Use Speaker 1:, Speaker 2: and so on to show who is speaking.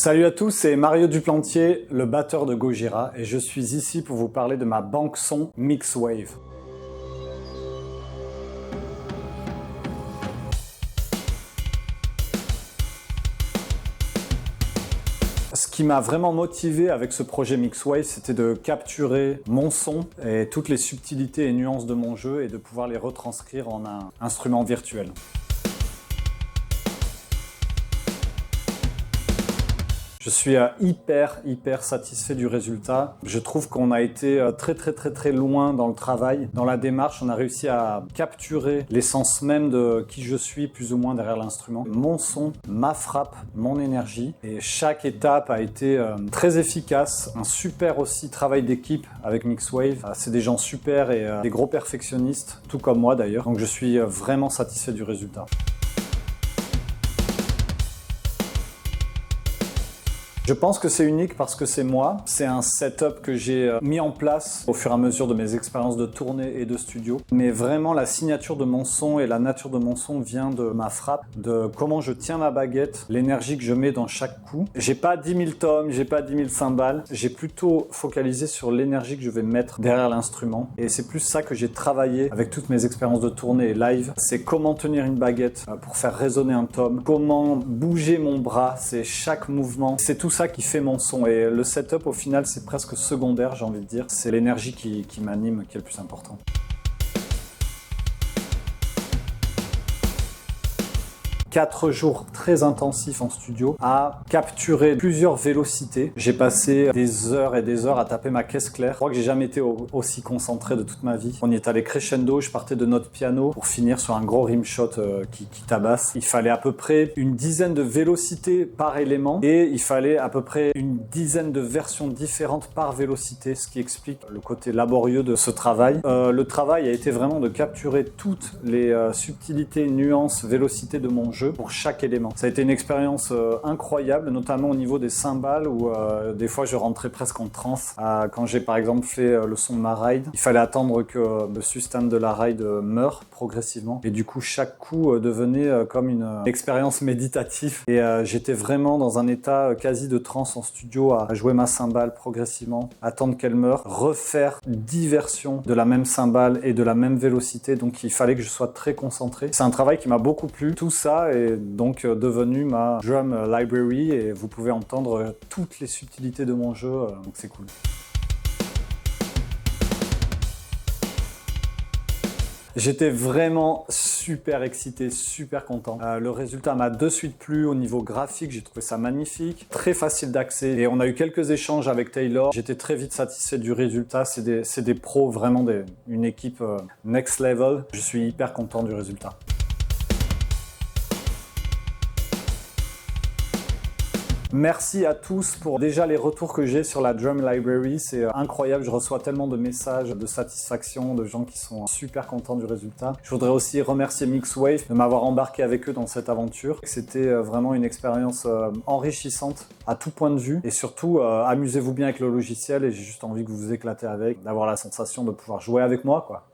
Speaker 1: Salut à tous, c'est Mario Duplantier, le batteur de Gojira, et je suis ici pour vous parler de ma banque son Mixwave. Ce qui m'a vraiment motivé avec ce projet Mixwave, c'était de capturer mon son et toutes les subtilités et nuances de mon jeu et de pouvoir les retranscrire en un instrument virtuel. Je suis hyper satisfait du résultat. Je trouve qu'on a été très loin dans le travail. Dans la démarche, on a réussi à capturer l'essence même de qui je suis, plus ou moins derrière l'instrument. Mon son, ma frappe, mon énergie. Et chaque étape a été très efficace. Un super aussi travail d'équipe avec Mixwave. C'est des gens super et des gros perfectionnistes, tout comme moi d'ailleurs. Donc je suis vraiment satisfait du résultat. Je pense que c'est unique parce que c'est moi. C'est un setup que j'ai mis en place au fur et à mesure de mes expériences de tournée et de studio. Mais vraiment, la signature de mon son et la nature de mon son vient de ma frappe, de comment je tiens ma baguette, l'énergie que je mets dans chaque coup. J'ai pas 10 000 tomes, j'ai pas 10 000 cymbales. J'ai plutôt focalisé sur l'énergie que je vais mettre derrière l'instrument. Et c'est plus ça que j'ai travaillé avec toutes mes expériences de tournée et live. C'est comment tenir une baguette pour faire résonner un tome, comment bouger mon bras, c'est chaque mouvement. C'est tout ça qui fait mon son, et le setup au final c'est presque secondaire, j'ai envie de dire. C'est l'énergie qui m'anime qui est le plus important. 4 jours très intensifs en studio à capturer plusieurs vélocités. J'ai passé des heures et des heures à taper ma caisse claire. Je crois que j'ai jamais été aussi concentré de toute ma vie. On y est allé crescendo, je partais de notre piano pour finir sur un gros rimshot qui tabasse. Il fallait à peu près une dizaine de vélocités par élément et il fallait à peu près une dizaine de versions différentes par vélocité, ce qui explique le côté laborieux de ce travail. Le travail a été vraiment de capturer toutes les subtilités, nuances, vélocités de mon jeu pour chaque élément. Ça a été une expérience incroyable, notamment au niveau des cymbales où des fois je rentrais presque en transe. Quand j'ai par exemple fait le son de ma ride, il fallait attendre que le sustain de la ride meure progressivement et du coup chaque coup devenait comme une expérience méditative et j'étais vraiment dans un état quasi de transe en studio à jouer ma cymbale progressivement, attendre qu'elle meure, refaire 10 versions de la même cymbale et de la même vélocité, donc il fallait que je sois très concentré. C'est un travail qui m'a beaucoup plu. Tout ça est donc devenu ma drum library et vous pouvez entendre toutes les subtilités de mon jeu, donc c'est cool. J'étais vraiment super excité, super content. Le résultat m'a de suite plu au niveau graphique, j'ai trouvé ça magnifique, très facile d'accès et on a eu quelques échanges avec Taylor. J'étais très vite satisfait du résultat, c'est des pros, vraiment une équipe next level. Je suis hyper content du résultat. Merci à tous pour déjà les retours que j'ai sur la Drum Library, c'est incroyable, je reçois tellement de messages de satisfaction, de gens qui sont super contents du résultat. Je voudrais aussi remercier Mixwave de m'avoir embarqué avec eux dans cette aventure. C'était vraiment une expérience enrichissante à tout point de vue et surtout amusez-vous bien avec le logiciel et j'ai juste envie que vous vous éclatez avec, d'avoir la sensation de pouvoir jouer avec moi, quoi.